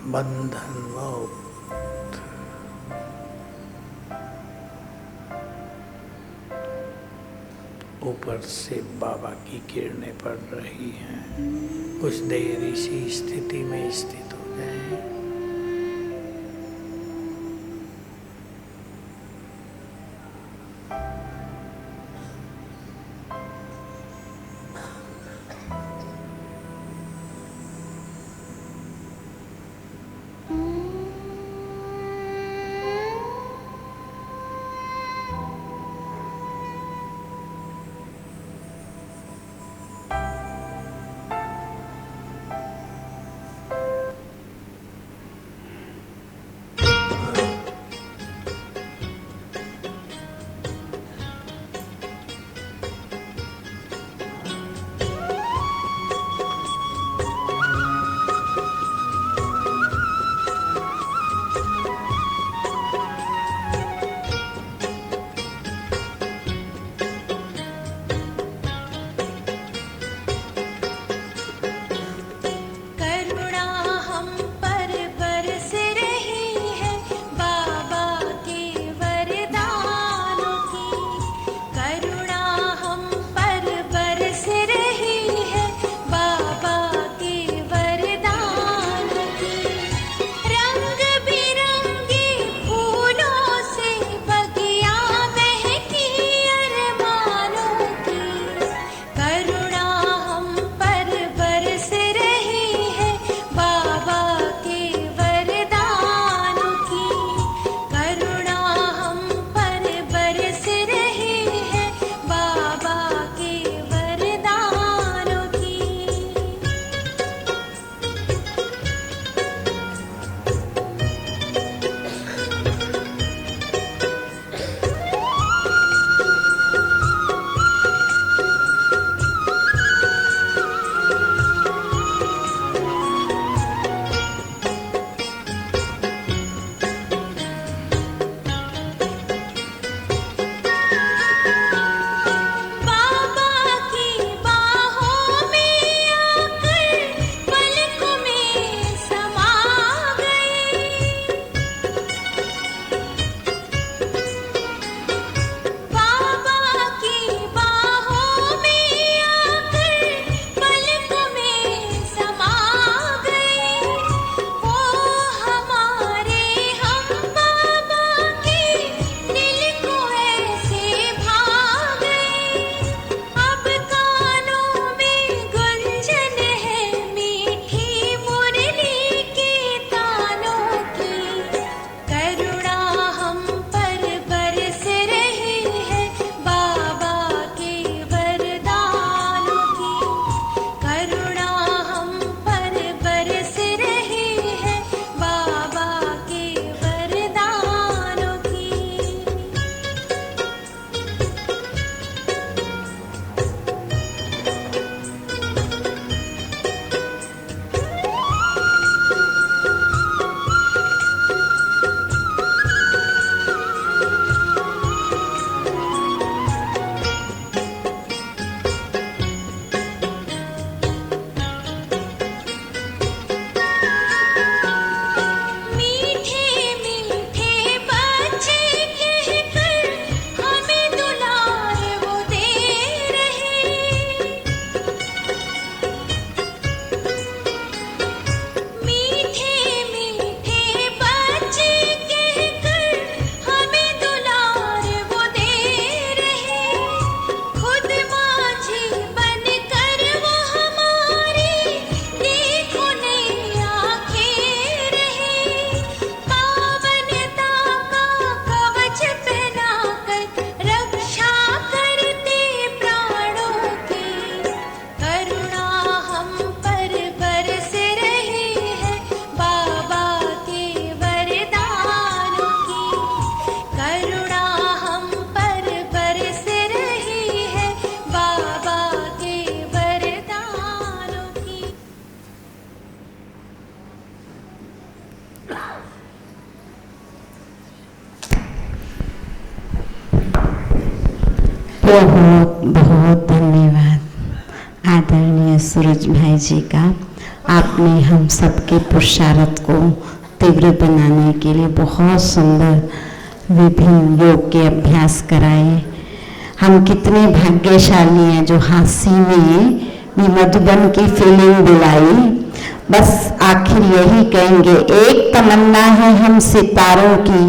बंधन मुक्त, ऊपर से बाबा की किरणें पड़ रही हैं। कुछ देर इसी स्थिति में स्थित हो जाएं। बहुत बहुत धन्यवाद आदरणीय सूरज भाई जी का। आपने हम सबके पुरुषार्थ को तीव्र बनाने के लिए बहुत सुंदर विभिन्न योग के अभ्यास कराए। हम कितने भाग्यशाली हैं जो हांसी में भी मधुबन की फीलिंग दिलाई। बस आखिर यही कहेंगे, एक तमन्ना है हम सितारों की,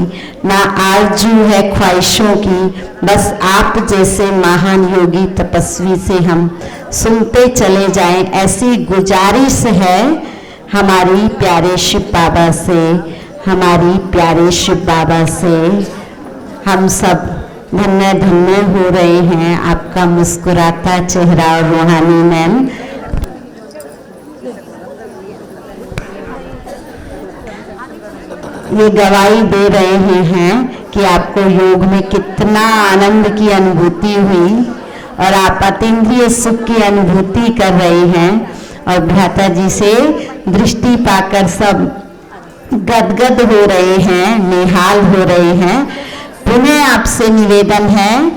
ना आरजू है ख्वाहिशों की, बस आप जैसे महान योगी तपस्वी से हम सुनते चले जाएं, ऐसी गुजारिश है हमारी प्यारे शिव बाबा से, हमारी प्यारे शिव बाबा से। हम सब धन्य धन्य हो रहे हैं। आपका मुस्कुराता चेहरा और रूहानी नैन ये गवाही दे रहे हैं कि आपको योग में कितना आनंद की अनुभूति हुई और आप अतीन्द्रिय सुख की अनुभूति कर रहे हैं। और भ्राता जी से दृष्टि पाकर सब गदगद हो रहे हैं, निहाल हो रहे हैं। पुनः आपसे निवेदन है,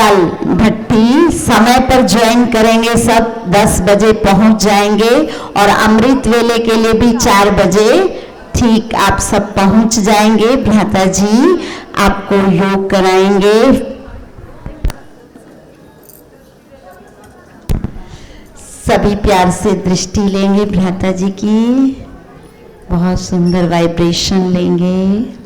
कल भट्टी समय पर ज्वाइन करेंगे, सब 10 बजे पहुंच जाएंगे और अमृत वेले के लिए भी 4 बजे ठीक आप सब पहुंच जाएंगे। भ्राता जी आपको योग कराएंगे। सभी प्यार से दृष्टि लेंगे भ्राता जी की, बहुत सुंदर वाइब्रेशन लेंगे।